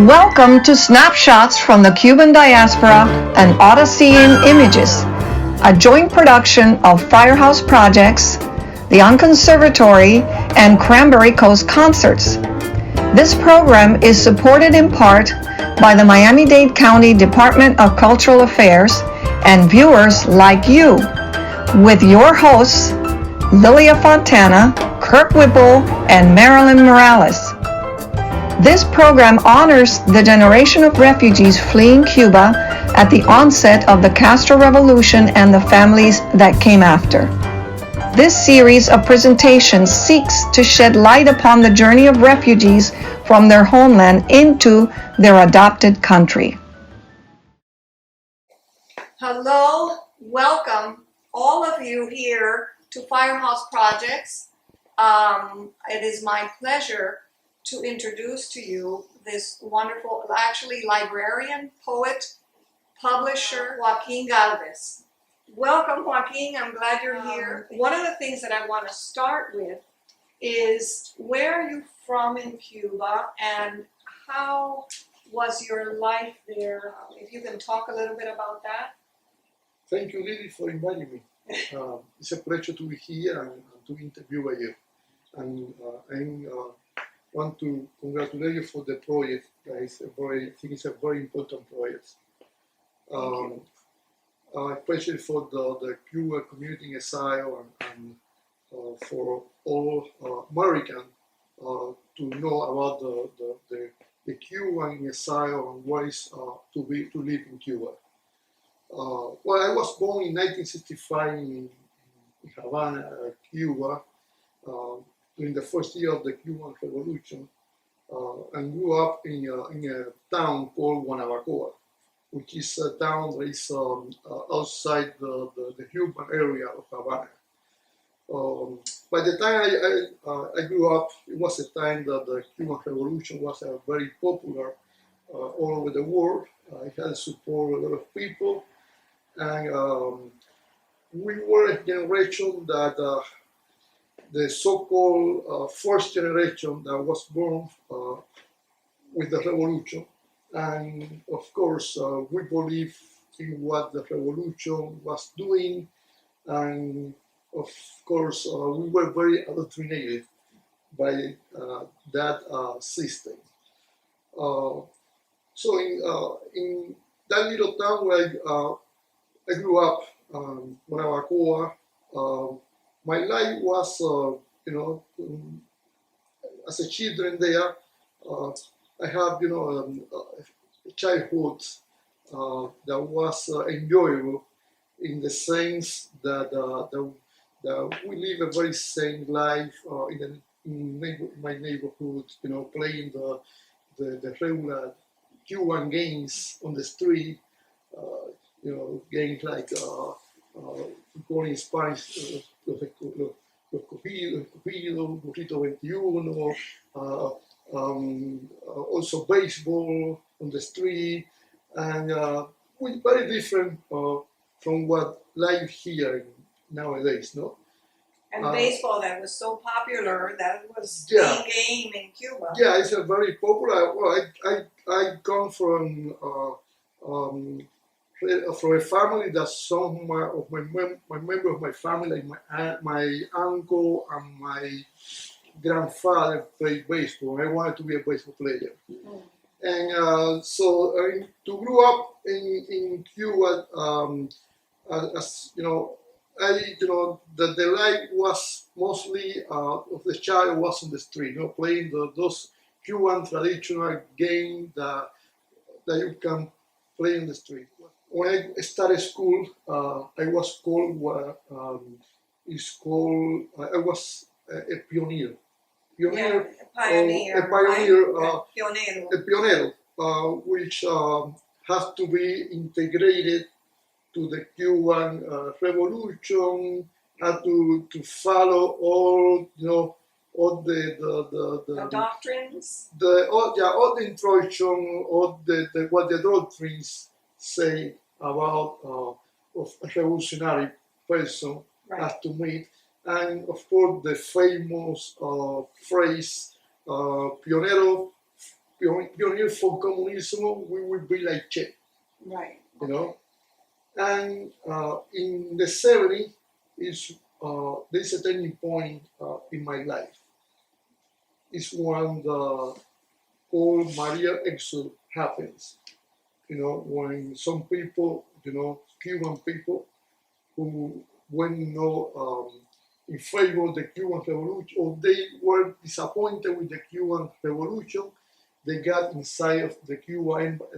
Welcome to Snapshots from the Cuban Diaspora and Odyssey in Images, a joint production of Firehouse Projects, the Conservatory, and Cranberry Coast Concerts. This program is supported in part by the Miami-Dade County Department of Cultural Affairs and viewers like you, with your hosts, Lilia Fontana, Kirk Whipple, and Marilyn Morales. This program honors the generation of refugees fleeing Cuba at the onset of the Castro Revolution and the families that came after. This series of presentations seeks to shed light upon the journey of refugees from their homeland into their adopted country. Hello, welcome all of you here to Firehouse Projects. It is my pleasure to introduce to you this wonderful, actually librarian, poet, publisher, Joaquin Galvez. Welcome, Joaquin. I'm glad you're here. One of the things that I want to start with is where are you from in Cuba and how was your life there? If you can talk a little bit about that. Thank you, Lily, for inviting me. It's a pleasure to be here and to interview you. And I want to congratulate you for the project. I think it's a very important project. Especially for the Cuban community in exile and for all Americans to know about the Cuban in exile and ways to live in Cuba. Well, I was born in 1965 in Havana, Cuba. During the first year of the Cuban Revolution, and grew up in a town called Guanabacoa, which is a town that is outside the Cuban area of Havana. By the time I grew up, it was a time that the Cuban Revolution was very popular all over the world. It had support a lot of people, and we were a generation that the so-called first generation that was born with the revolution. And of course, we believe in what the revolution was doing. And of course, we were very indoctrinated by that system. So in that little town where I grew up, Guanabacoa, my life was, as a children there, I have, a childhood that was enjoyable in the sense that we live a very sane life in my neighborhood, playing the regular Cuban games on the street, games like calling in Spanish, los cogidos, burrito 21, also baseball on the street, and very different from what life here nowadays, no? And baseball, that was so popular, that was the game in Cuba. Yeah, it's a very popular. Well, I come from a family that some of my members of my family, like my uncle and my grandfather played baseball. I wanted to be a baseball player. Mm-hmm. And so to grow up in Cuba, as you know, the life was mostly of the child was on the street, playing those Cuban traditional games that you can play in the street. When I started school, I was called I was a pioneer. A pionero, which has to be integrated to the Cuban Revolution, had to follow all the doctrines, all the instruction, all what the doctrines say about of a revolutionary person has to meet, and of course the famous phrase "pionero pioneer for communism, we would be like Che, Right. you know. And in the 70s, there's a turning point in my life. It's when the whole Maria exodus happens. You know, when some people, you know, Cuban people who went, you know, in favor of the Cuban Revolution, or they were disappointed with the Cuban Revolution, they got inside of the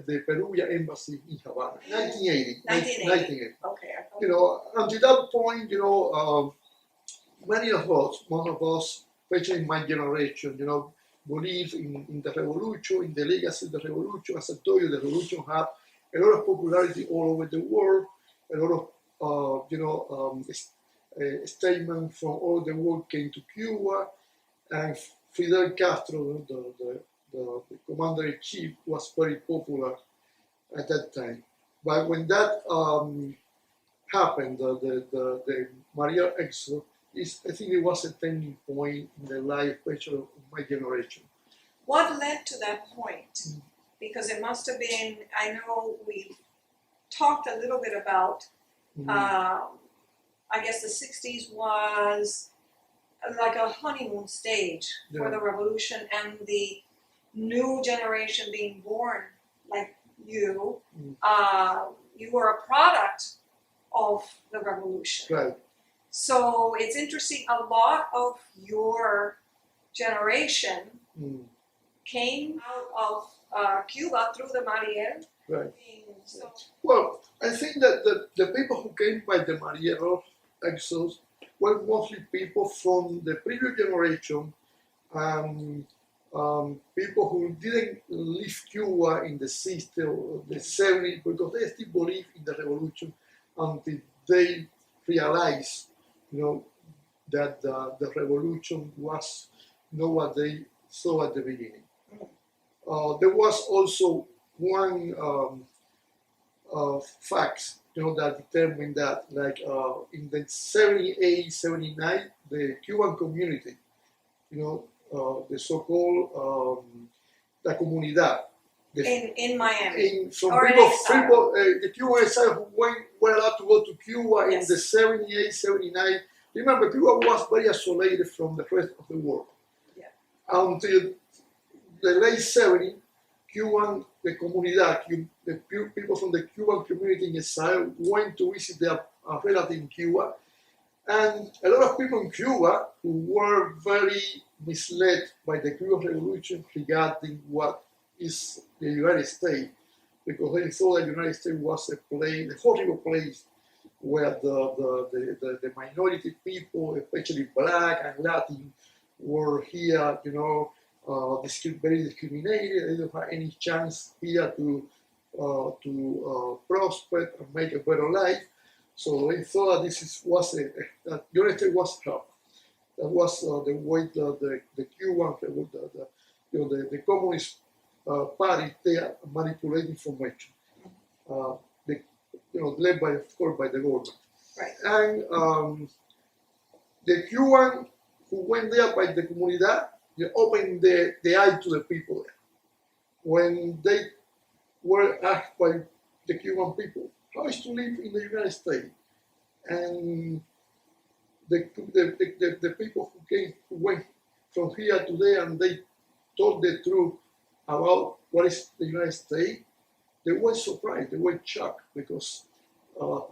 the Peruvian embassy in Havana, 1980. 1980. Okay. You know, until that point, you know, many of us, most of us, especially in my generation, you know, believe in the revolution, in the legacy of the revolution. As I told you, the revolution had a lot of popularity all over the world, a lot of, you know, statements from all over the world came to Cuba, and Fidel Castro, the commander-in-chief, was very popular at that time. But when that happened, the Maria exodus, I think it was a turning point in the life, especially of my generation. What led to that point? Because it must have been, I know we've talked a little bit about, I guess the 60s was like a honeymoon stage for the revolution, and the new generation being born, like you, you were a product of the revolution. Right. So it's interesting, a lot of your generation came out of Cuba through the Mariel. Right. So, well, I think that the people who came by the Mariel exodus were mostly people from the previous generation, people who didn't leave Cuba in the 60s or the 70s because they still believe in the revolution until they realized, you know, that the revolution was not what they saw at the beginning. There was also one fact, you know, that determined that, like in the 78, 79, the Cuban community, you know, the so-called la comunidad. in Miami. From or people, the Cuban exile who were allowed to go to Cuba in the 78, 79. Remember, Cuba was very isolated from the rest of the world. Yeah. Until the late 70s, the comunidad, the people from the Cuban community in exile went to visit their relative in Cuba. And a lot of people in Cuba who were very misled by the Cuban Revolution regarding what is the United States, because they thought the United States was a horrible place where the minority people, especially Black and Latin, were here, you know, very discriminated. They don't have any chance here to prosper and make a better life. So they thought that the United States was help. That was the way the Cuban, the Communist Party, they manipulate information. Led by, of course, by the government. Right. And the Cuban who went there by the comunidad, they opened the eye to the people there. When they were asked by the Cuban people, how is to live in the United States? And the people who went from here to there, and they told the truth about what is the United States, they were surprised, they were shocked, because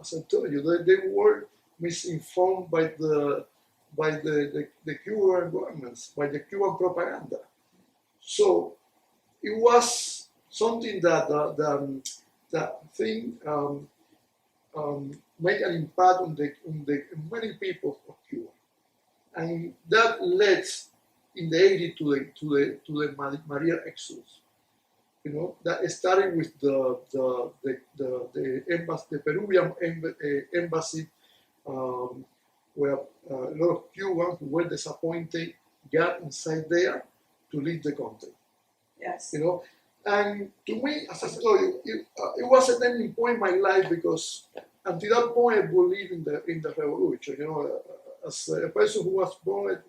as I told you, they were misinformed by the Cuban governments, by the Cuban propaganda. So it was something that thing made an impact on the many people of Cuba, and that led in the 80s to the Maria exodus. You know, that started with the embassy, the Peruvian embassy, where a lot of Cubans who were disappointed got inside there to leave the country. Yes. You know, and to me, as I told you, it was a turning point in my life, because until that point I believed in the revolution. You know, as a person who was born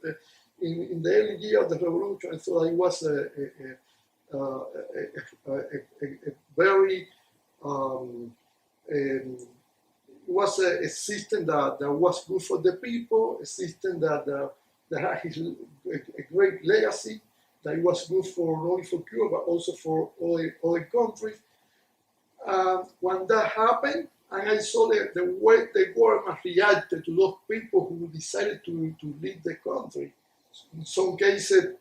in the early years of the revolution, I thought it was a very it was a system that was good for the people, a system that had a great legacy, that it was good for not only for Cuba but also for other countries. When that happened, and I saw the way the government reacted to those people who decided to leave the country, in some cases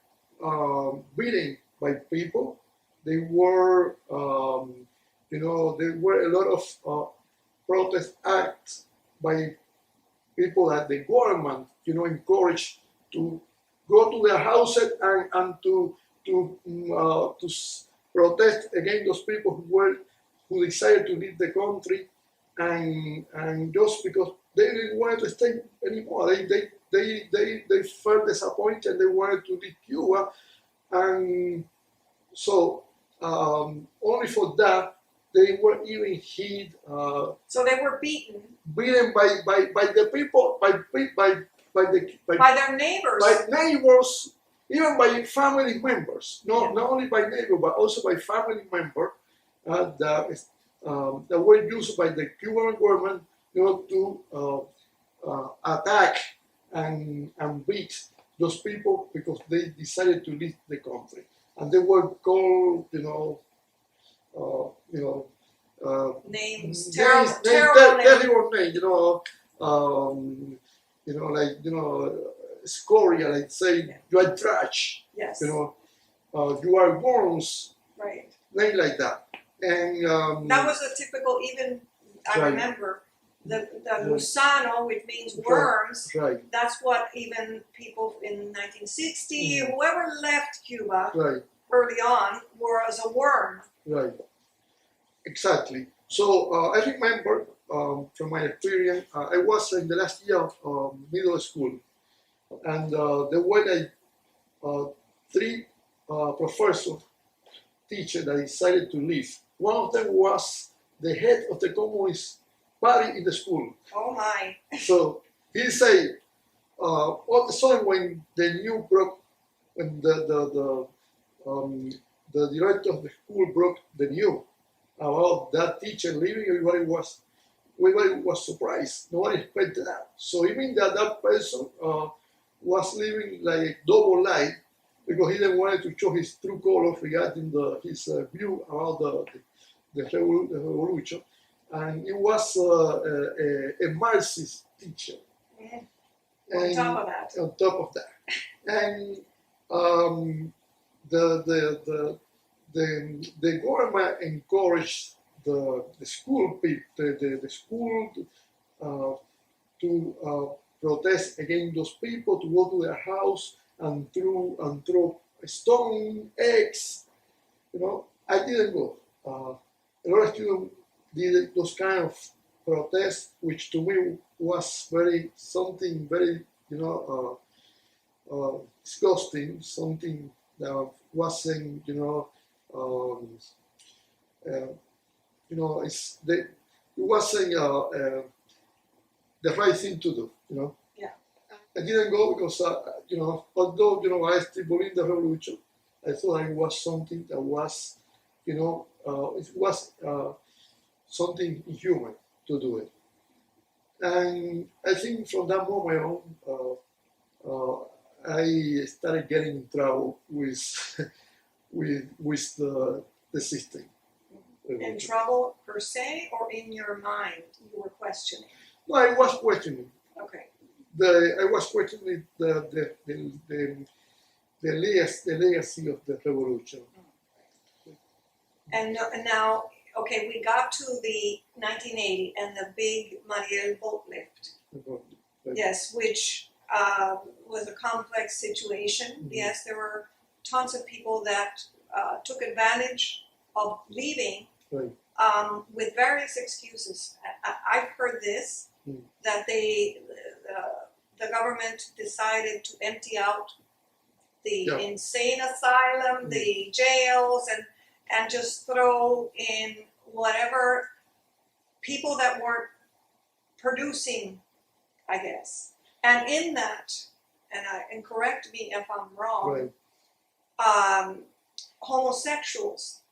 beaten by people. They were, there were a lot of protest acts by people that the government, encouraged to go to their houses and to protest against those people who decided to leave the country, and just because they didn't want to stay anymore, they felt disappointed. They wanted to leave Cuba, and so only for that. They were even hit. So they were beaten By the people, by their neighbors. By neighbors, even by family members. Not only by neighbors, but also by family members that were used by the Cuban government, to attack and beat those people because they decided to leave the country, and they were called, names, terrible names, scoria, like say, you are trash, yes, you are worms, right, names like that. And that was a typical, even I right. remember the gusano, which means worms. Right. That's what even people in 1960, whoever left Cuba early on, was a worm. Right. Exactly. So I remember from my experience, I was in the last year of middle school, and there were like three professors, teachers that decided to leave. One of them was the head of the Communist Party in the school. Oh my! So he said, all of a sudden when the news broke, when the director of the school broke the news about that teacher leaving, everybody was surprised. Nobody expected that. So it means that person was living like a double life because he didn't want to show his true colors regarding his view about the revolution. And it was a Marxist teacher. Mm-hmm. On top of that. On top of that. And the government encouraged the school people, the school to protest against those people, to go to their house and throw stone, eggs. I didn't go. A lot of students did those kind of protests, which to me was something very disgusting, something that wasn't it wasn't the right thing to do. Yeah. I didn't go because although I still believe in the revolution, I thought it was something that was it was something inhuman to do it. And I think from that moment on, I started getting in trouble with the system. In trouble per se, or in your mind you were questioning? No, I was questioning. Okay. I was questioning the legacy of the revolution. And now, okay, we got to the 1980 and the big Mariel boat lift. Yes, which was a complex situation. Mm-hmm. Yes, there were tons of people that took advantage of leaving with various excuses. I've heard this, that the government decided to empty out the insane asylum, the jails, and just throw in whatever people that weren't producing, I guess. And in that, and correct me if I'm wrong, homosexuals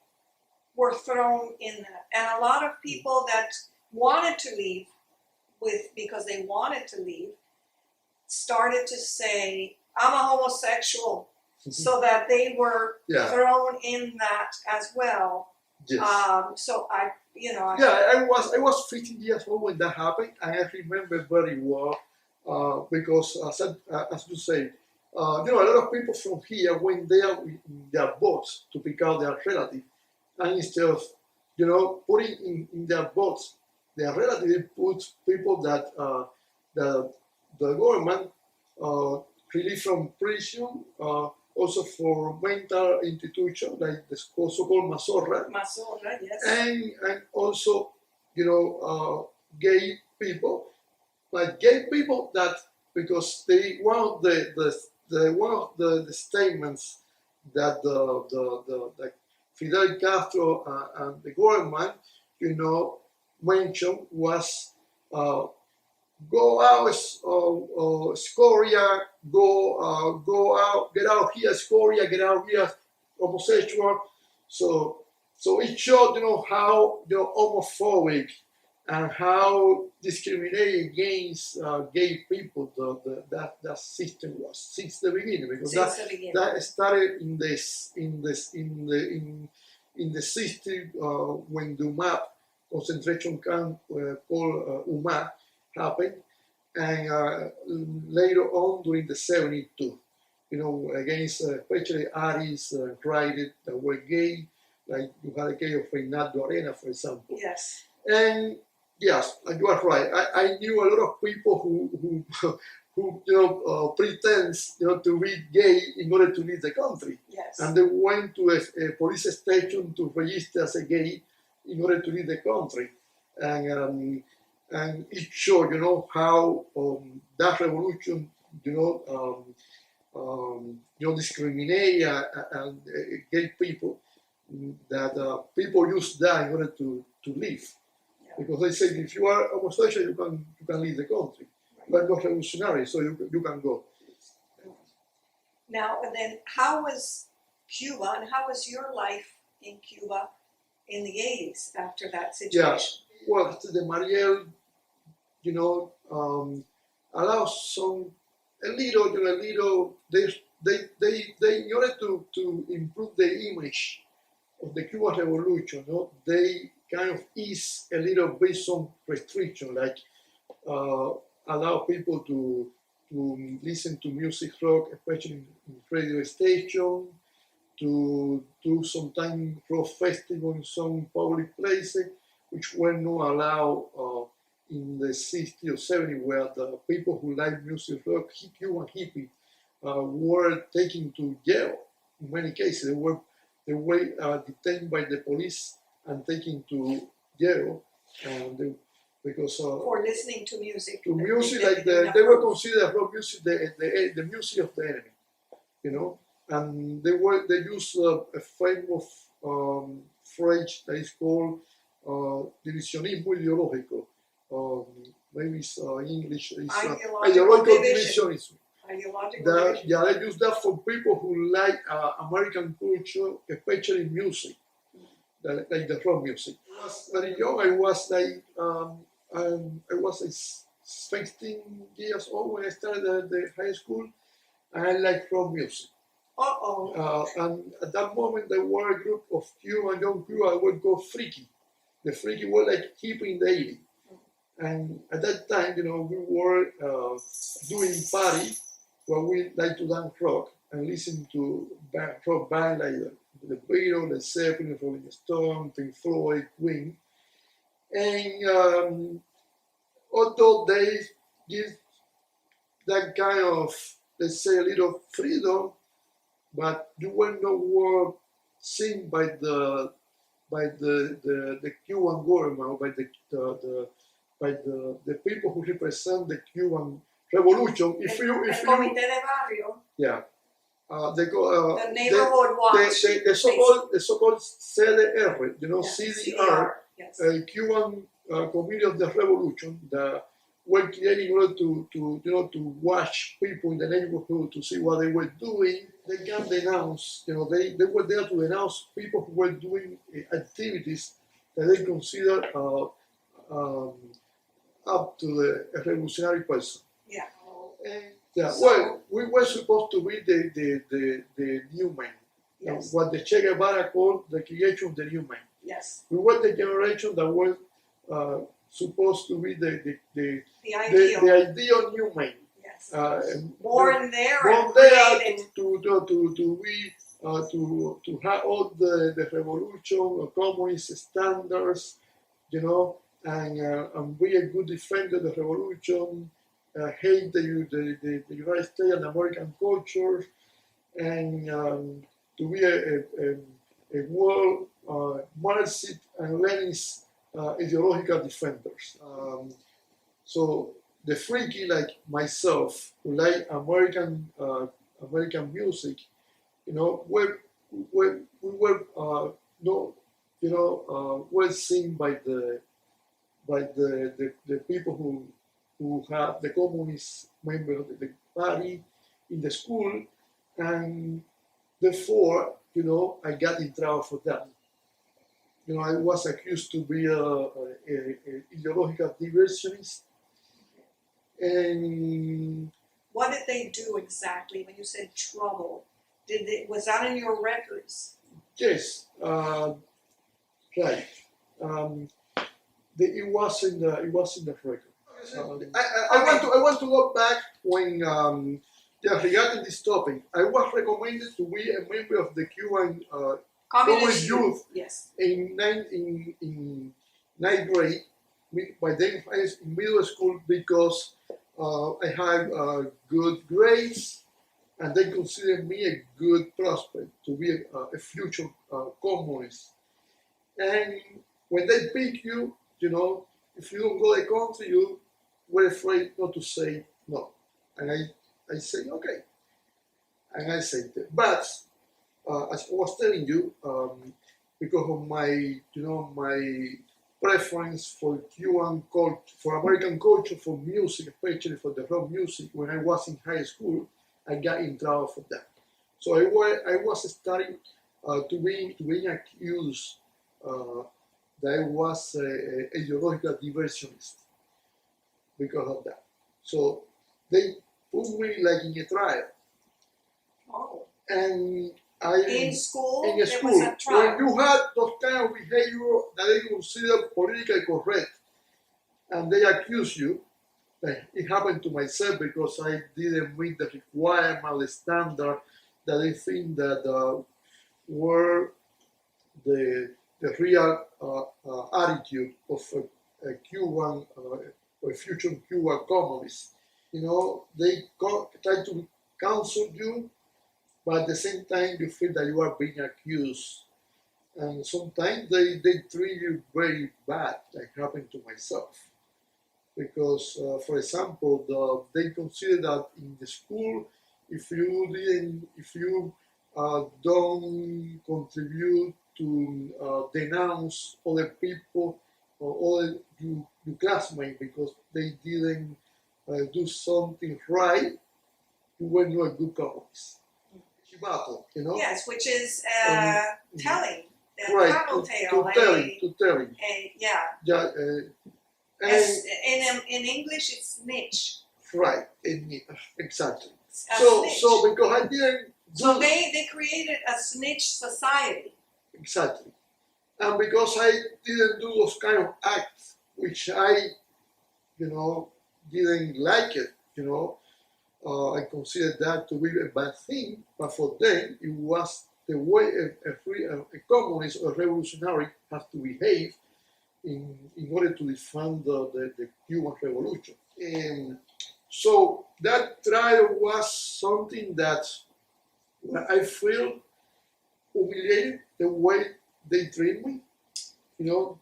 were thrown in that. And a lot of people that wanted to leave because they wanted to leave started to say, I'm a homosexual, so that they were thrown in that as well. Yes. So I was 15 years old when that happened, and I remember very well because, as you say, a lot of people from here went there with their boats to pick out their relative, and instead of, putting in their boats their relative, they put people that the government released from prison, also for mental institution like the so-called Mazorra. Mazorra, yes. And also, gay people, like gay people that, because one of the statements that the Fidel Castro and the government, mentioned was go out, Scoria, go out, get out here, Scoria, get out here, homosexual. So it showed, how homophobic and how discriminating against gay people that system was since the beginning, because that started in the system when the UMAP concentration camp called UMA happened, and later on during the 72, against especially artists, writers that were gay, like you had a case of Reinaldo Arena, for example. Yes. And yes, you are right. I knew a lot of people who pretends to be gay in order to leave the country. Yes. And they went to a police station to register as a gay in order to leave the country. And it showed, how that revolution, discriminate and gay people, that people use that in order to leave. Yeah. Because they say if you are homosexual, you can leave the country. Right. You are not revolutionary, so you can go. Now, and then how was Cuba and how was your life in Cuba in the 80s after that situation? Yeah, well, the Mariel, allows a little. They in order to improve the image of the Cuban Revolution, they kind of ease a little bit some restriction, like allow people to listen to music rock, especially in radio station, to do sometimes rock festival in some public places, which were not allowed in the 60s or 70s, where the people who like music rock, Cuban hippie, were taken to jail. In many cases, they were detained by the police and taken to jail, because for listening to music. To music, like they were considered rock music, the music of the enemy, and they used a famous phrase that is called divisionismo ideológico. Maybe it's English. It's ideological divisionism. They use that for people who like American culture, especially music, like the rock music. I was very young. I was I was 16 years old when I started the high school, and I like rock music. And at that moment, there were a group of young Cuban I would go freaky. The freaky were like hippie in the 80s. And at that time, we were doing party where we like to dance rock and listen to rock bands like the Beatles, the Zeppelin, Rolling Stone, Pink Floyd, Queen. And although they give that kind of, let's say, a little freedom, but you were not seen by the Cuban government, or by the people who represent the Cuban revolution. If you Comité de Barrio. Yeah. The neighborhood watch. The so-called CDR, CDR, yes. Cuban Committee of the Revolution, that were created in order to watch people in the neighborhood to see what they were doing, they can denounce, they were there to denounce people who were doing activities that they consider um, up to the revolutionary person. Yeah. And well, we were supposed to be the new man. Yes. What the Che Guevara called the creation of the new man. Yes. We were the generation that was supposed to be the ideal new man. Yes. Born there to be to have all the revolution, communist standards, and be a good defender of the revolution, hate the United States and American culture, and to be a world Marxist and Leninist ideological defenders. So the freaky like myself, who like American music, we were well seen by the people who have the communist member of the party in the school, and therefore, I got in trouble for that. I was accused to be a ideological diversionist. And what did they do exactly when you said trouble? Was that in your records? Yes, right. It was in the record. I want to look back when regarding this topic. I was recommended to be a member of the Cuban Communist Youth. Yes. In ninth grade, by then in middle school, because I had good grades, and they considered me a good prospect to be a future communist. And when they pick you, if you don't go to the country, you were afraid not to say no. And I say okay. And I said that. But as I was telling you, because of my, my preference for Cuban culture, for American culture, for music, especially for the rock music, when I was in high school, I got in trouble for that. So I was starting to being accused that I was a ideological diversionist because of that. So they put me like in a trial. Oh. And in school, there was a trial. When you had those kind of behavior that they consider politically correct, and they accuse you, it happened to myself because I didn't meet the requirement, the standard that they think that were the real attitude of a Cuban or a future Cuban communist. They try to counsel you, but at the same time you feel that you are being accused. And sometimes they treat you very bad, like happened to myself. Because, for example, they consider that in the school, if you don't contribute to denounce other people or other your classmates because they didn't do something right, you were not a good communist. Battle, Yes, which is telling. Right, to telling. Yeah. In English, it's snitch. Right, exactly. So because I didn't. So they created a snitch society. Exactly, and because I didn't do those kind of acts, which I, didn't like it, I considered that to be a bad thing, but for them it was the way a communist or revolutionary has to behave in order to defend the Cuban Revolution. And so that trial was something that I feel humiliated the way they treat me. The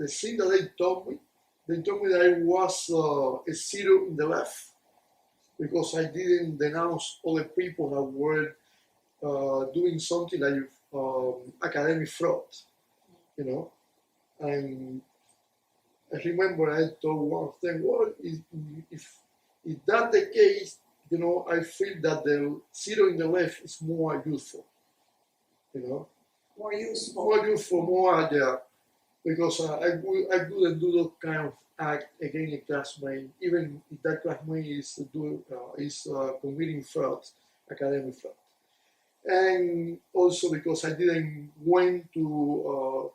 thing that they told me that I was a zero in the left because I didn't denounce other people that were doing something like academic fraud, And I remember I told one of them, well, if that's the case, I feel that the zero in the left is more useful, More useful. more useful, more, yeah, because I wouldn't do that kind of act against a classmate, even if that classmate is committing fraud, academic fraud. And also because I didn't went to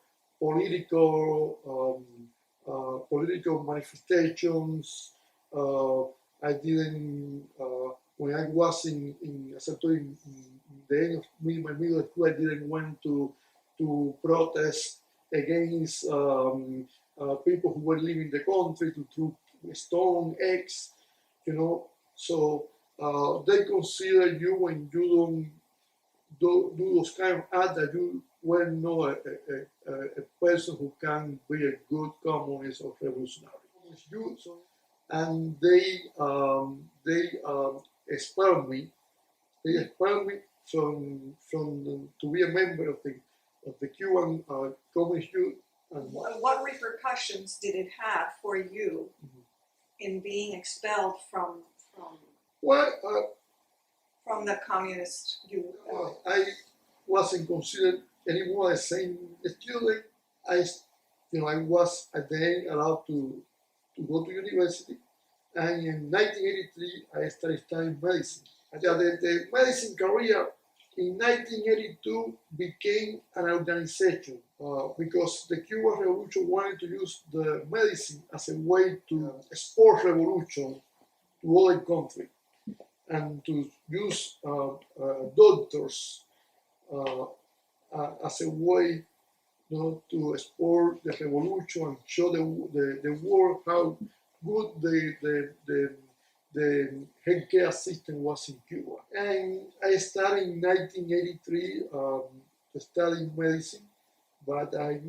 political manifestations. I didn't when I was in the end of my middle school. I didn't went to protest against people who were leaving the country to throw stone, eggs, So they consider you when you don't do those kind of acts that you were not a person who can be a good communist or revolutionary. And they expelled me. They expelled me from to be a member of the Cuban Communist Youth. And what repercussions did it have for you in being expelled from the communist youth? I wasn't considered anymore the same student. I was at the end allowed to go to university, and in 1983 I started studying medicine. The medicine career in 1982 became an organization because the Cuban Revolution wanted to use the medicine as a way to export revolution to other countries and to use doctors as a way to export the revolution and show the world how good the healthcare system was in Cuba. And I started in 1983 studying medicine, but I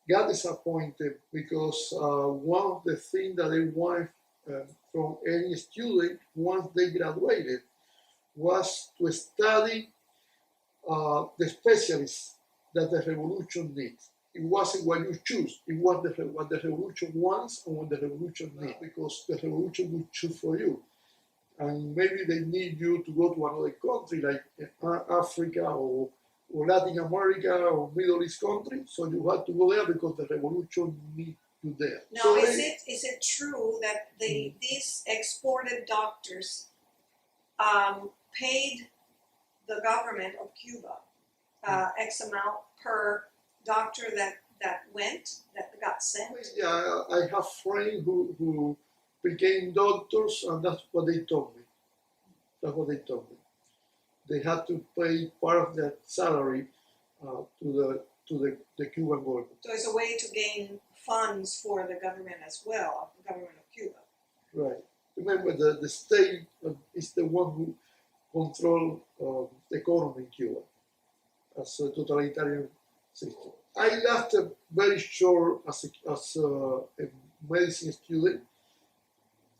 got disappointed because one of the things that they wanted from any student once they graduated was to study the specialists that the revolution needs. It wasn't what you choose, it was what the revolution wants and what the revolution needs, because the revolution will choose for you. And maybe they need you to go to another country like Africa or Latin America or Middle East country, so you have to go there because the revolution needs you there. Now, So is it true that these exported doctors paid the government of Cuba X amount per doctor that got sent? Yeah, I have friends who became doctors, and that's what they told me. That's what they told me. They had to pay part of their salary to the Cuban government. So it's a way to gain funds for the government as well, the government of Cuba. Right. Remember, the state is the one who controls the economy in Cuba as a totalitarian system. I lasted very short as a medicine student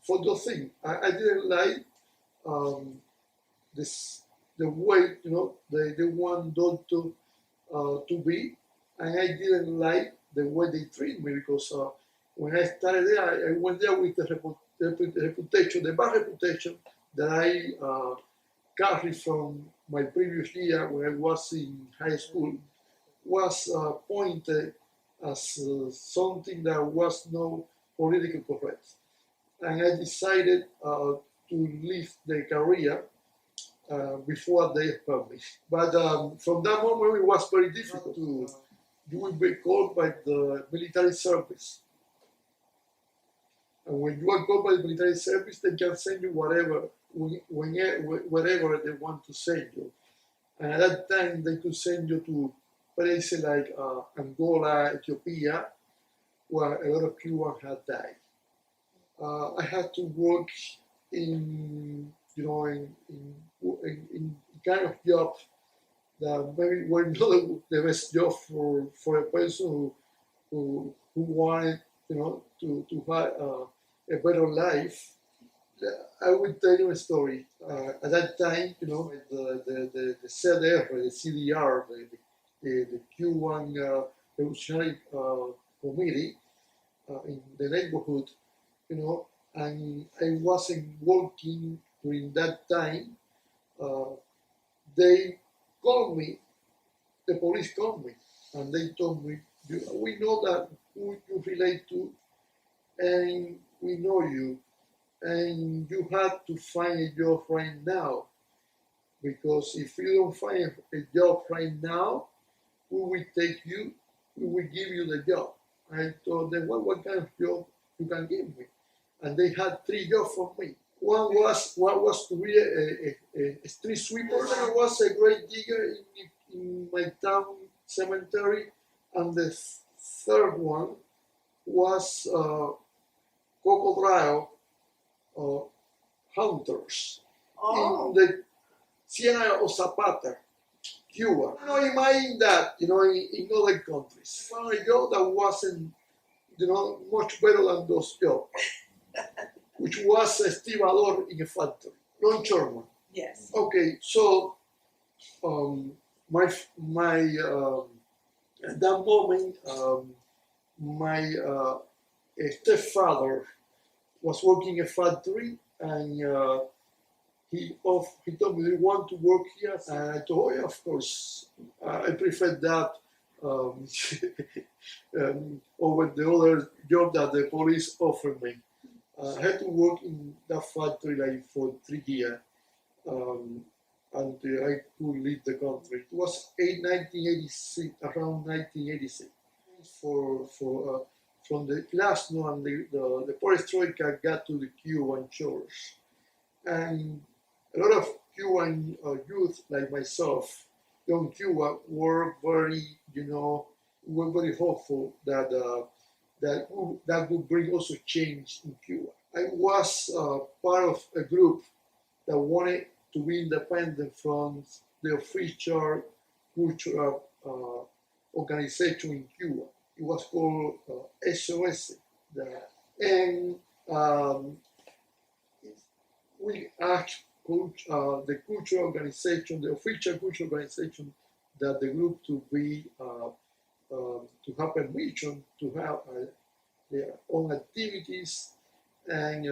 for the thing. I didn't like the way they want doctor to be, and I didn't like the way they treat me because when I started there, I went there with the reputation, the bad reputation that I carried from my previous year when I was in high school, was pointed as something that was not politically correct. And I decided to leave the career before they expelled me. But from that moment, it was very difficult to. You will be called by the military service. And when you are called by the military service, they can send you wherever they want to send you. And at that time, they could send you to places like Angola, Ethiopia, where a lot of Cubans had died. I had to work in kind of job that maybe were not the best job for a person who wanted to have a better life. I will tell you a story. At that time, the CDR, the CDR, the Cuban Revolutionary Committee in the neighborhood, and I wasn't working during that time, they called me, the police called me, and they told me, we know that who you relate to, and we know you, and you have to find a job right now, because if you don't find a job right now, we will take you, we will give you the job. I told them, what kind of job you can give me? And they had 3 jobs for me. One was to be a street sweeper. I was a grave digger in my town cemetery. And the third one was crocodile hunters in the Ciénaga of Zapata, Cuba. Imagine that, in other countries. I found a job that wasn't, much better than those jobs, which was a estibador in a factory, longshoreman. Yes. Okay, so my at that moment, my stepfather was working in a factory, and he told me, "Do you want to work here?" And I told, "Oh, yeah, of course. I prefer that over the other job that the police offered me." I had to work in that factory for 3 years until I could leave the country. It was 1986, around 1986. From the Glasnost and the perestroika got to the Cuban shores. And a lot of Cuban youth like myself, young Cuba, were very, very hopeful that that would bring also change in Cuba. I was part of a group that wanted to be independent from the official cultural organization in Cuba. It was called SOS. And we asked the cultural organization, the official cultural organization, that the group to be to have permission to have their own activities and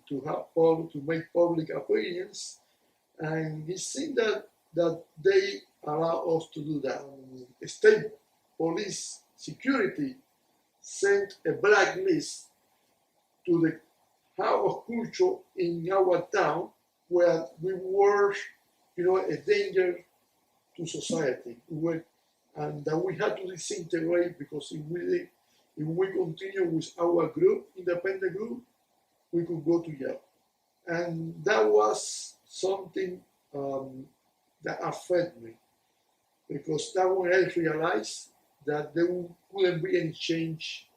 to make public appearance, and it seemed that they allow us to do that. State police security sent a blacklist to the House of Culture in our town, where we were, a danger to society. And that we had to disintegrate, because if we continue with our group, independent group, we could go to jail. And that was something that affected me, because that when I realized that there wouldn't be any change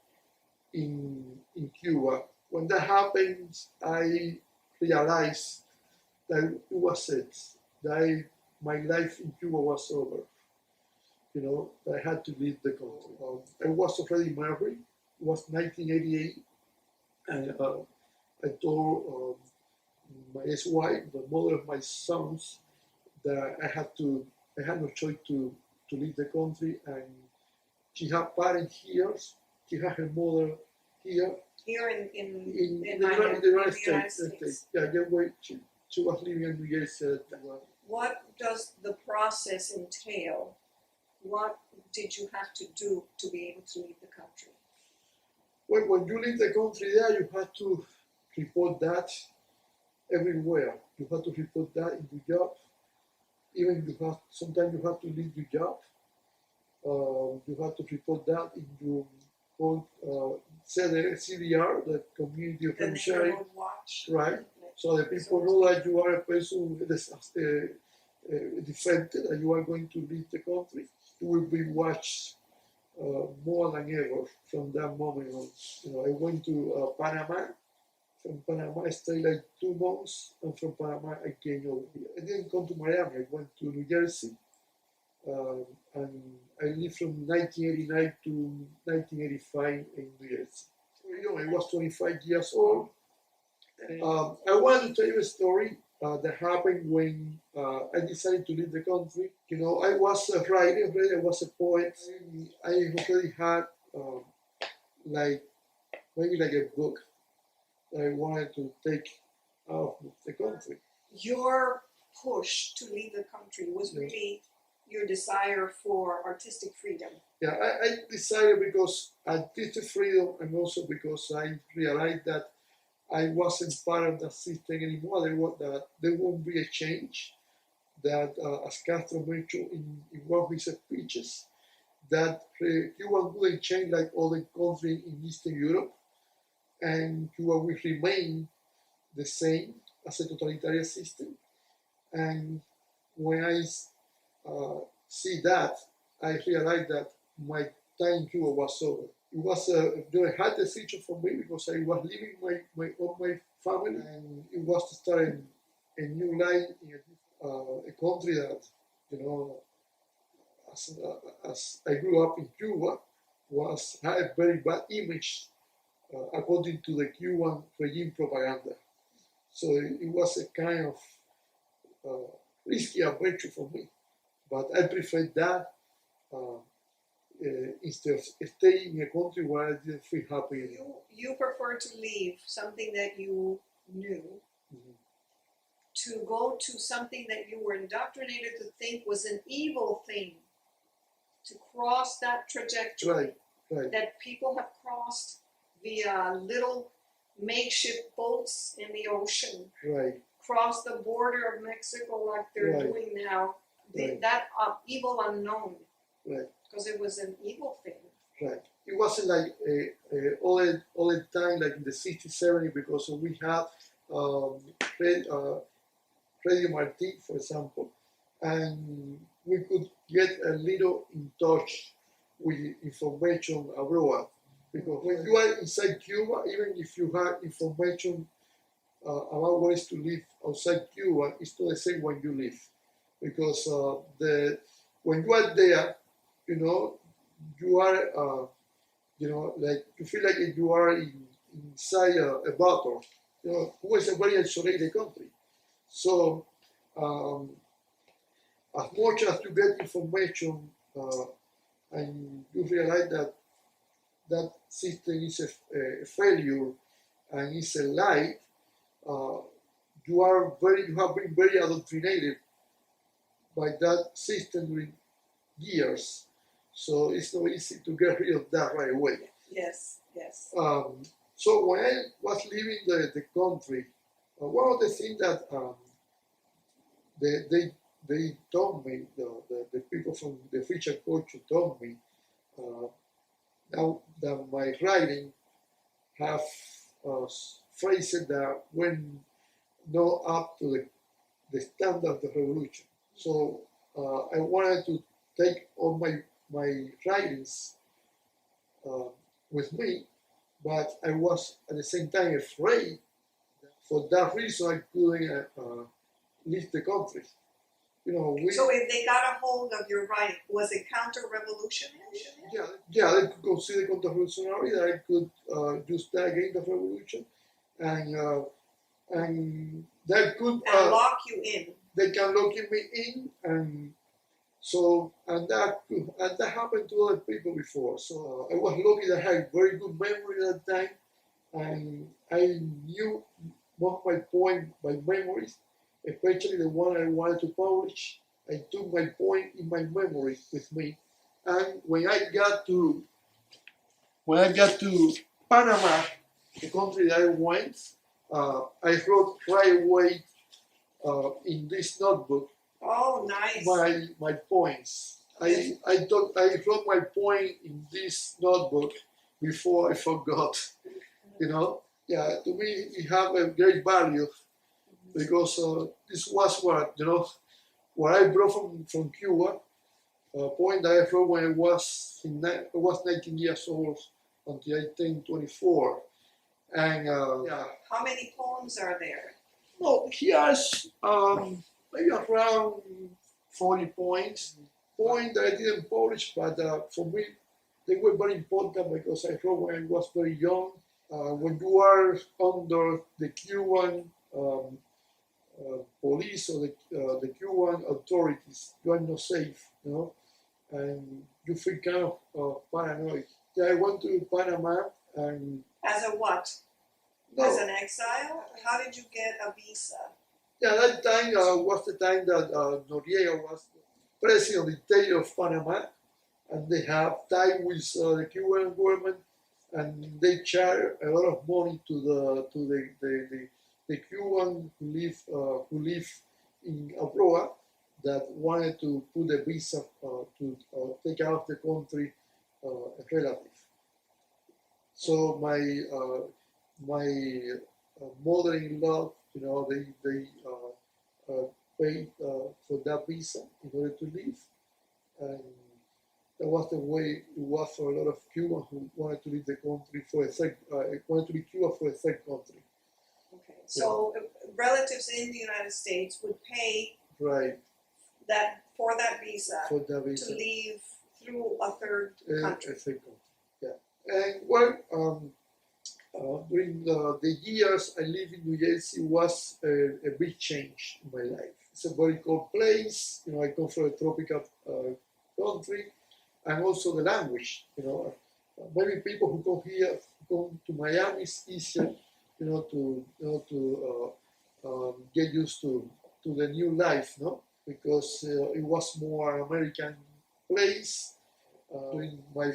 in Cuba. When that happened, I realized that it was it. That my life in Cuba was over. I had to leave the country. I was already married. It was 1988, and I told my ex-wife, the mother of my sons, that I had no choice to leave the country, and she had parents here. She had her mother here. Here in the United States. Yeah, she was living in New Jersey at that time. What does the process entail? What did you have to do to be able to leave the country? Well, when you leave the country there, you have to report that everywhere. You have to report that in your job. Even sometimes you have to leave your job. You have to report that in your CDR, the Community of Sharing. Watch. Right. So the people know that you are a person who is defended, and you are going to leave the country. You will be watched more than ever from that moment on. I went to Panama. From Panama, I stayed like 2 months, and from Panama, I came over here. I didn't come to Miami. I went to New Jersey, and I lived from 1989 to 1985 in New Jersey. So, I was 25 years old. I want to tell you a story that happened when I decided to leave the country. I was a writer already. I was a poet. I already had maybe like a book that I wanted to take out of the country. Your push to leave the country was really your desire for artistic freedom. Yeah, I decided because artistic freedom, and also because I realized that I wasn't part of the system anymore. There won't be a change. That, as Castro mentioned in one of his speeches, that Cuba wouldn't change like other countries in Eastern Europe, and Cuba will remain the same as a totalitarian system. And when I see that, I realized that my time in Cuba was over. It was a very hard decision for me because I was leaving my family, and it was to start a new life in a country that, as I grew up in Cuba, had a very bad image according to the Cuban regime propaganda. So it was a kind of risky adventure for me, but I prefer that instead of staying in a country where I didn't feel happy. You prefer to leave something that you knew to go to something that you were indoctrinated to think was an evil thing, to cross that trajectory that people have crossed via little makeshift boats in the ocean, cross the border of Mexico like they're doing now, that evil unknown, because it was an evil thing. It wasn't like all the time like in the 60s, 70s, because we had Radio Martin, for example, and we could get a little in touch with information abroad. Because when you are inside Cuba, even if you have information about ways to live outside Cuba, it's not the same when you live. Because when you are there, you are, like you feel like you are inside a bottle. Cuba is a very isolated country. So, as much as you get information and you realize that system is a failure and it's a lie, you have been very indoctrinated by that system during years. So it's not easy to get rid of that right away. Yes. So when I was leaving the country, one of the things that they told me, the people from the feature culture told me, now that my writing have phrases that went not up to the standard of the revolution. So I wanted to take all my writings with me, but I was at the same time afraid. For that reason, I couldn't leave the country. So if they got a hold of your writing, was it counter-revolutionary? Yeah, they could consider counter-revolutionary, that I could use that against the revolution, and that could lock you in. They can lock me in, and that happened to other people before. So I was lucky that I had very good memory at that time, and I knew most of my poems by memories, especially the one I wanted to publish. I took my poem in my memory with me, and when I got to Panama, the country that I went, I wrote right away in this notebook. Oh, nice. My poems. I wrote my poem in this notebook before I forgot. Yeah, to me it have a great value because this was what I brought from Cuba. A poem that I wrote when I was 19 years old until I turned 24. And How many poems are there? No, he has maybe around 40 points. Poems that I didn't publish, but for me they were very important because I wrote when I was very young. When you are under the Cuban police or the Cuban authorities, you are not safe, and you feel kind of paranoid. Yeah, I went to Panama and. As a what? as an exile? How did you get a visa? Yeah, that time was the time that Noriega was president of the state of Panama, and they have ties with the Cuban government, and they charge a lot of money to the Cuban who live in abroad that wanted to put a visa to take out of the country a relative. So my mother-in-law, they paid for that visa in order to live, and that was the way it was for a lot of Cubans who wanted to leave the country for wanted to leave Cuba for a third country. Okay, so relatives in the United States would pay Right. for that visa To leave through a third country. A third country. Yeah. And well, during the years I lived in New Jersey was a big change in my life. It's a very cold place. I come from a tropical country, and also the language. Maybe people who come here, come to Miami, it's easier, to get used to the new life, no? Because it was more American place. During my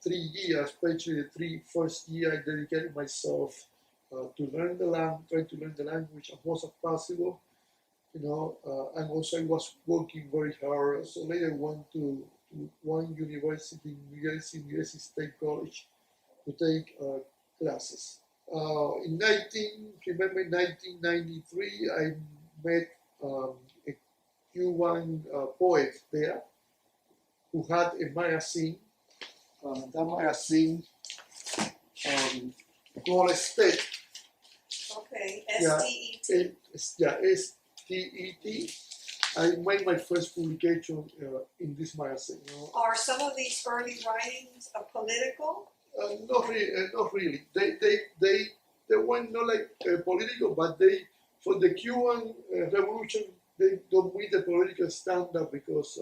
3 years, especially the first year, I dedicated myself to learn try to learn the language as much as possible, and also I was working very hard. So later I went to one university in New Jersey State College, to take classes. In 1993, I met a Cuban poet there who had a magazine. That magazine called State. Okay, S-T-E-T. S-T-E-T. I made my first publication in this magazine. Are some of these early writings political? Not really. They weren't not like political, but for the Cuban Revolution, they don't meet the political standard because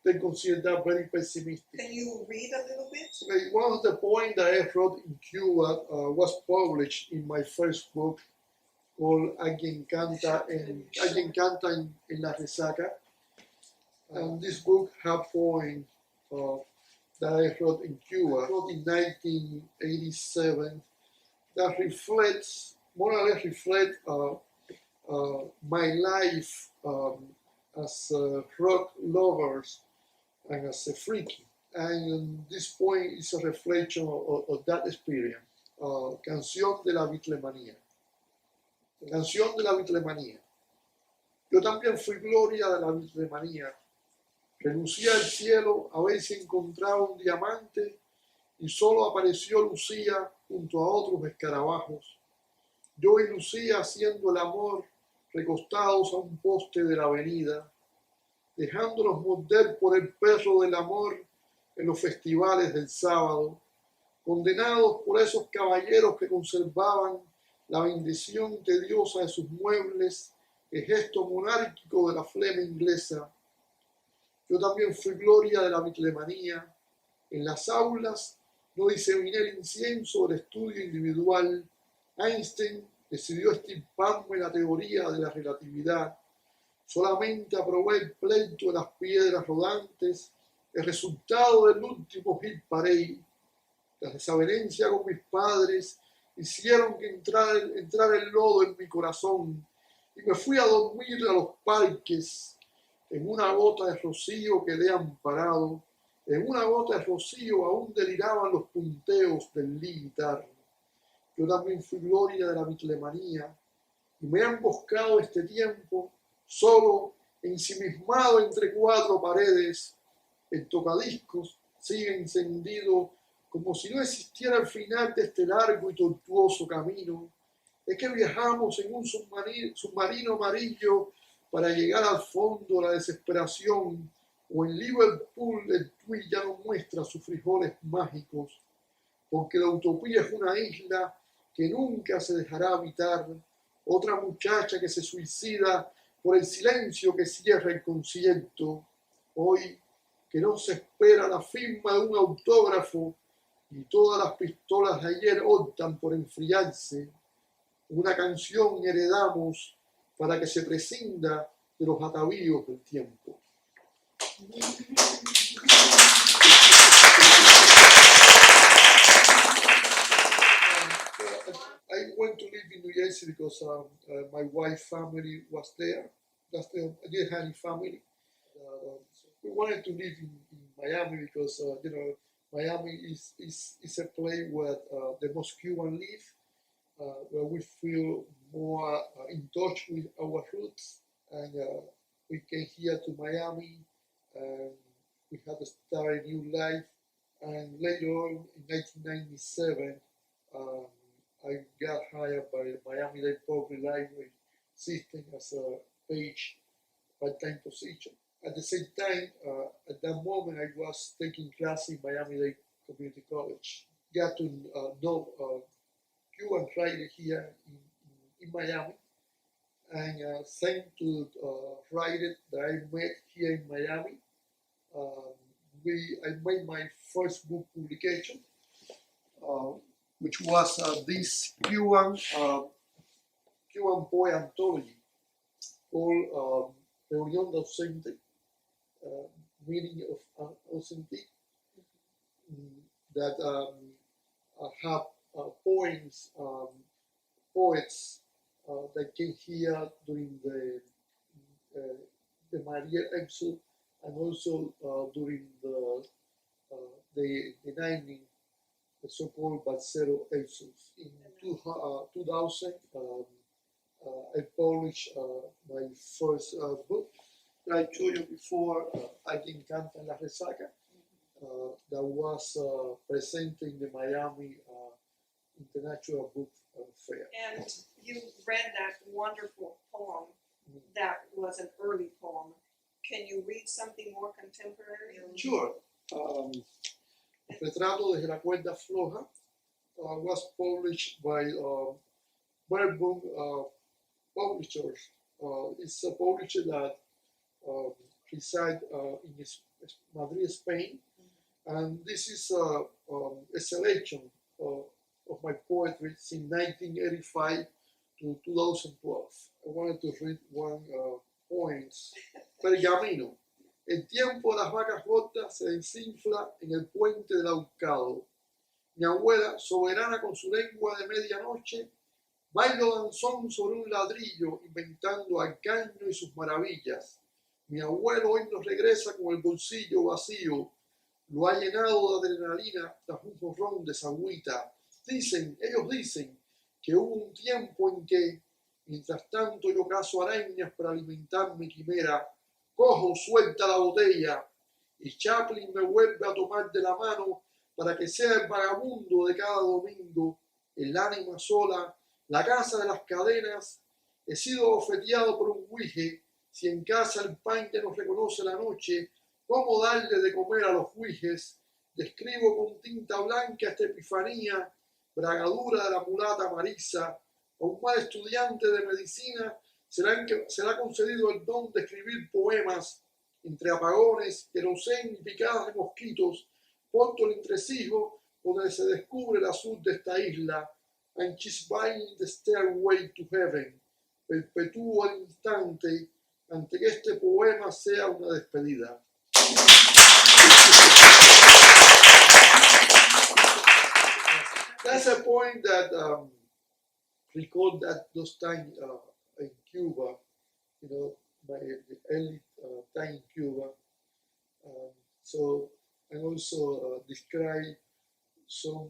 they consider that very pessimistic. Can you read a little bit? One of the poems that I wrote in Cuba was published in my first book called Alguien canta en la resaca. And this book has poems that I wrote in Cuba, I wrote in 1987, that more or less reflect my life as a rock lovers and as a freaky. And this point is a reflection of that experience. Canción de la Bitlemanía. Canción de la Bitlemanía. Yo también fui gloria de la Bitlemanía. Renuncié al cielo a ver si encontraba un diamante y solo apareció Lucía junto a otros escarabajos. Yo y Lucía haciendo el amor recostados a un poste de la avenida, dejándonos morder por el perro del amor en los festivales del sábado, condenados por esos caballeros que conservaban la bendición tediosa de sus muebles, el gesto monárquico de la flema inglesa. Yo también fui gloria de la bitlemanía. En las aulas no diseminé el incienso del estudio individual. Einstein decidió estirparme la teoría de la relatividad. Solamente aprobé el pleito de las piedras rodantes, el resultado del último hit parade. La desavenencia con mis padres hicieron que entrara el lodo en mi corazón y me fui a dormir a los parques. En una gota de rocío quedé amparado. En una gota de rocío aún deliraban los punteos del guitarra. Yo también fui gloria de la bitlemanía y me he emboscado este tiempo solo, ensimismado entre cuatro paredes. El tocadiscos sigue encendido como si no existiera el final de este largo y tortuoso camino. Es que viajamos en un submarino amarillo para llegar al fondo de la desesperación, o en Liverpool el tuit ya no muestra sus frijoles mágicos, porque la utopía es una isla que nunca se dejará habitar, otra muchacha que se suicida por el silencio que cierra el concierto, hoy que no se espera la firma de un autógrafo y todas las pistolas de ayer optan por enfriarse, una canción heredamos para que se prescinda de los atavíos del tiempo. I went to live in New Jersey because my wife's family was there. I didn't have any family. So we wanted to live in Miami because Miami is a place where the most Cuban live, where we feel more in touch with our roots, and we came here to Miami, and we had to start a new life. And later on, in 1997, I got hired by the Miami-Dade Public Library system as a page part-time position. At the same time, at that moment, I was taking classes in Miami-Dade Community College. Got to know Cuban writer here in Miami, and thanks to writer that I met here in Miami, I made my first book publication, which was this Cuban poem anthology called Reunión de Ausente, meaning of ausente, that have poems, poets that came here during the Maria episode, and also during the 90s, the so-called Balsero episodes. In 2000, I published my first book. I told you before, I Te Encanta la Resaca, that was presented in the Miami International Book Fair. And you read that wonderful poem that was an early poem. Can you read something more contemporary? Sure. Retrato desde la cuerda floja was published by Bourbon Publishers. It's a publisher that resides in Madrid, Spain. And this is a selection of my poetry since 1985 to 2012. I wanted to read one poem. Pergamino. El tiempo de las vacas gordas se desinfla en el puente del ahorcado. Mi abuela, soberana con su lengua de medianoche, bailo danzón sobre un ladrillo, inventando al caño y sus maravillas. Mi abuelo hoy nos regresa con el bolsillo vacío, lo ha llenado de adrenalina tras un jorrón de sagüita. Ellos dicen que hubo un tiempo en que, mientras tanto yo cazo arañas para alimentar mi quimera, cojo suelta la botella y Chaplin me vuelve a tomar de la mano para que sea el vagabundo de cada domingo, el ánima sola, la casa de las cadenas. He sido bofeteado por un guije, si en casa el pan que nos reconoce la noche, ¿cómo darle de comer a los guijes? Describo con tinta blanca esta epifanía, bragadura de la mulata Marisa. A un mal estudiante de medicina se le ha concedido el don de escribir poemas entre apagones, querosén y picadas de mosquitos. Porto el entresijo donde se descubre el azul de esta isla. And she's buying the stairway to heaven. Perpetúo el instante ante que este poema sea una despedida. That's a point that recalled that those times in Cuba, my early time in Cuba. So and also describe some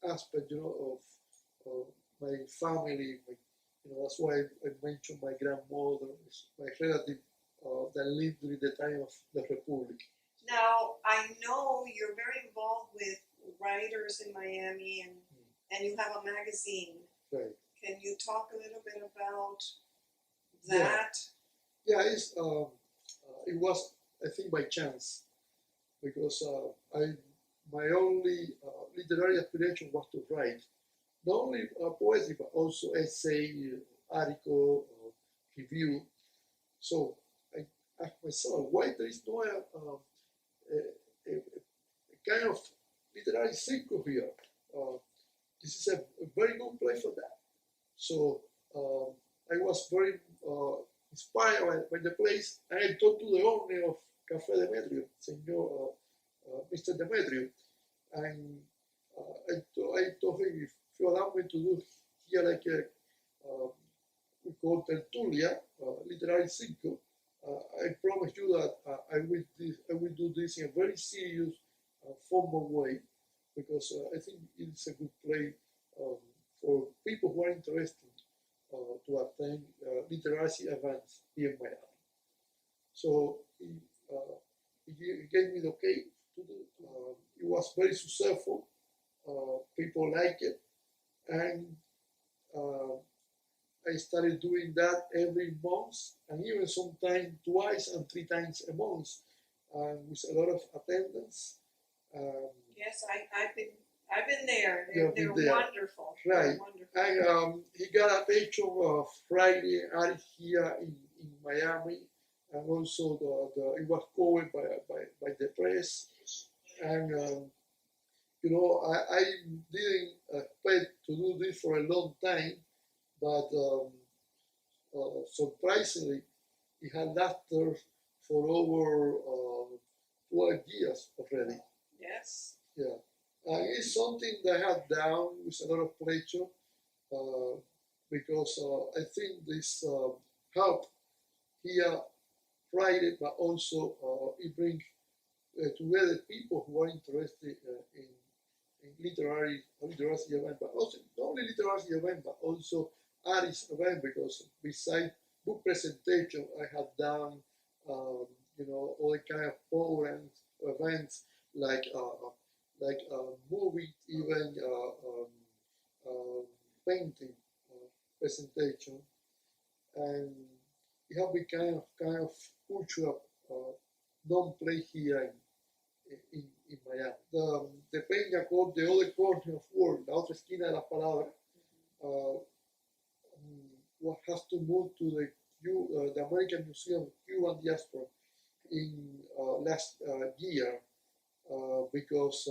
aspect, of my family. That's why I mentioned my grandmother, my relative that lived during the time of the Republic. Now, I know you're very involved with writers in Miami, and you have a magazine. Right. Can you talk a little bit about that? Yeah, it was, I think, by chance, because my only literary aspiration was to write, not only poetry, but also essay, article, review. So I asked myself, why there is no a kind of literary circle here? this is a very good place for that. So I was very inspired by the place, and I talked to the owner of Café Demetrio, Senor Mr. Demetrio, and I told him, if you allow me to do here like a we call tertulia, literary circle, I promise you that I will do this in a very serious, formal way, because I think it's a good place for people who are interested to attend literacy events here in Miami. So he gave me the okay to do it. It was very successful. People like it, and I started doing that every month, and even sometimes twice and 3 times a month, with a lot of attendance. Yes, I've been there. They're there. wonderful. Right. They're wonderful. And he got attention Friday art here in Miami, and also it was covered by the press. And you know, I didn't expect to do this for a long time, but surprisingly, it had lasted for over 12 years already. Yes. Yeah. It's something that I have done with a lot of pleasure, because I think this help here Friday, but also it brings together people who are interested in literacy event, but also not only literary event, but also artist event, because besides book presentation, I have done you know, all the kind of programs, events like movie, even painting presentation, and it has become kind of cultural non-play here in Miami. The peña called the other corner of world, la otra esquina de las palabras, what has to move to the American Museum of Cuban Diaspora in last year, because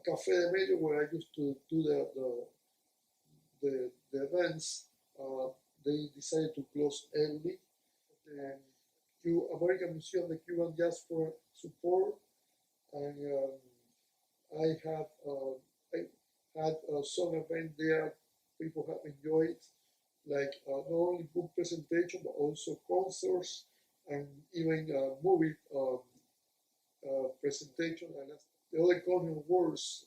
Café de Medio, where I used to do the events, they decided to close early, and American Museum of the Cuban Diaspora support, and I had some event there. People have enjoyed, like not only book presentation, but also concerts and even movie presentation. And the other corner of words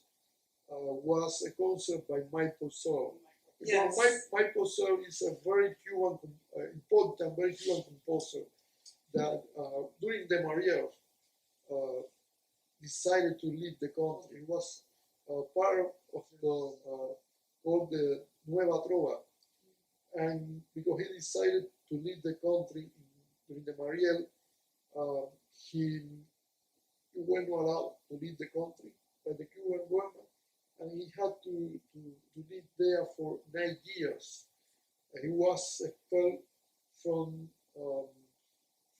was a concert by Michael Soul. Yes. Michael Soul is a very Cuban, important, very Cuban composer that during the Maria decided to leave the country. It was part of called the Nueva Trova, and because he decided to leave the country during the Mariel, he wasn't allowed to leave the country by the Cuban government, and he had to live there for 9 years. He was expelled from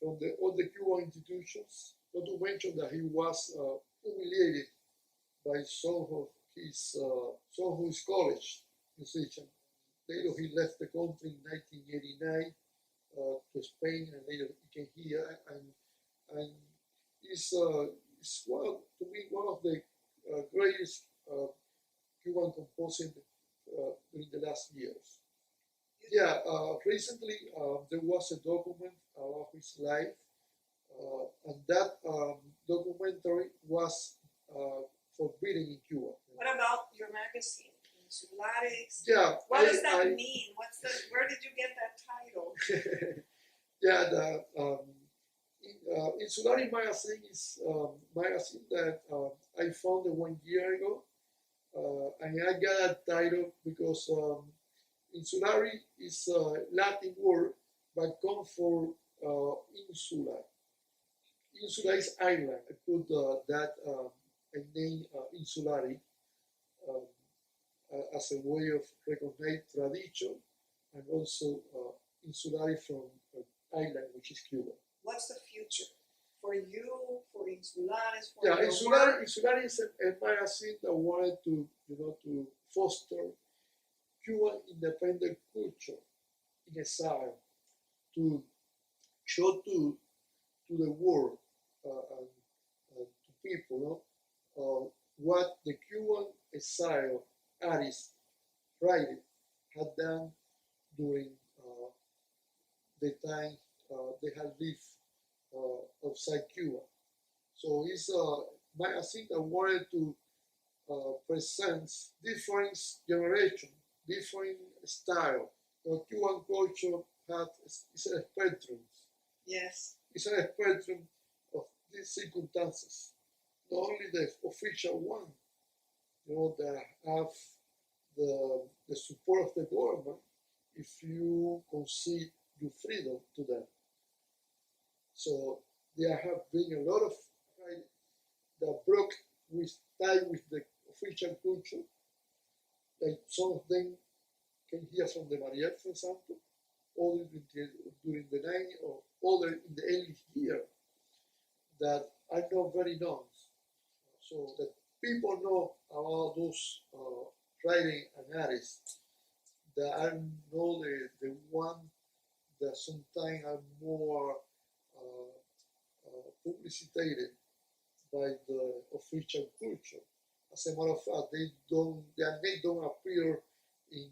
all the Cuban institutions, not to mention that he was humiliated by some of his college musicians. Later he left the country in 1989 to Spain, and later he came here, and it's one of the greatest Cuban composers during the last years. Yeah, recently there was a document about his life, and that documentary was forbidden in Cuba. What about your magazine, Insulares? Yeah. What does that mean? Where did you get that title? Yeah, the Insulari magazine is a magazine that I founded 1 year ago, and I got a title because Insulari is a Latin word, but comes from insula. Insula is island. I put that I named Insulari as a way of recognize tradition, and also Insulari from island, which is Cuba. What's the future for you, for Insulares, for Yeah, your work. Insular is a magazine that wanted to, to foster Cuban independent culture in exile, to show to the world and to people, what the Cuban exile artists writing had done during the time they had lived outside Cuba. So it's a magazine that wanted to present different generations, different style. Cuban culture is a spectrum. Yes. It's a spectrum of these circumstances. Not only the official one, that have the support of the government if you concede your freedom to them. So there have been a lot of right that broke tie with the official culture. Like some of them came here from the Mariel, for example, others during the 90s, or others in the early year that are not very known. So that people know about those writing and artists that are not the one that sometimes are more publicitated by the official culture. As a matter of fact, their names don't appear in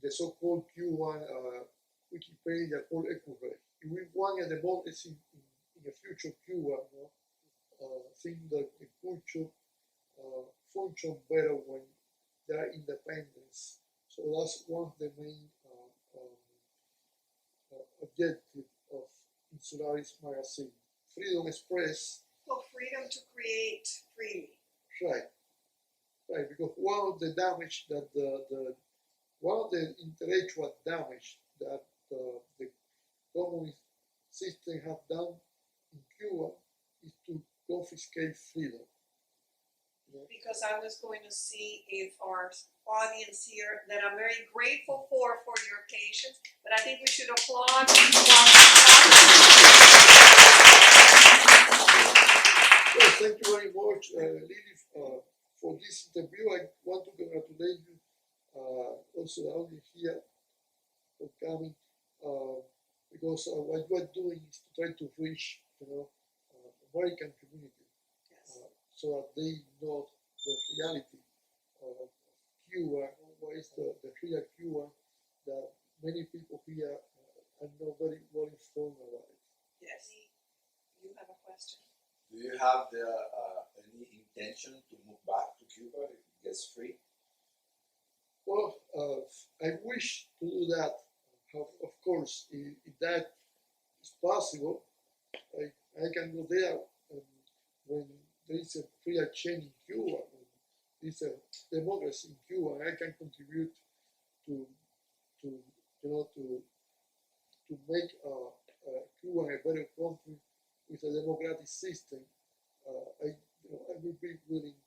the so-called Cuban Wikipedia called Ecurre. If we want at the moment in a future Cuba, think that the culture function better when they are independence. So that's one of the main objectives of Insularis magazine. Freedom express. So freedom to create freely. Right, because one of the damage that one of the intellectual damage that the communist system have done in Cuba is to confiscate freedom. Because I was going to see if our audience here, that I'm very grateful for your patience, but I think we should applaud. Well, thank you very much, Lily, for this interview. I want to congratulate you, also the audience here, for coming, because what you are doing is to try to reach, American community, so that they know the reality of Cuba, what is the real Cuba, that many people here are not very well informed about it. Yes. You have a question? Do you have any intention to move back to Cuba if it gets free? Well, I wish to do that. Of course, if that is possible, I can go there when there is a real change in Cuba, when there is a democracy in Cuba, and I can contribute to make Cuba a better country with a democratic system. I will be willing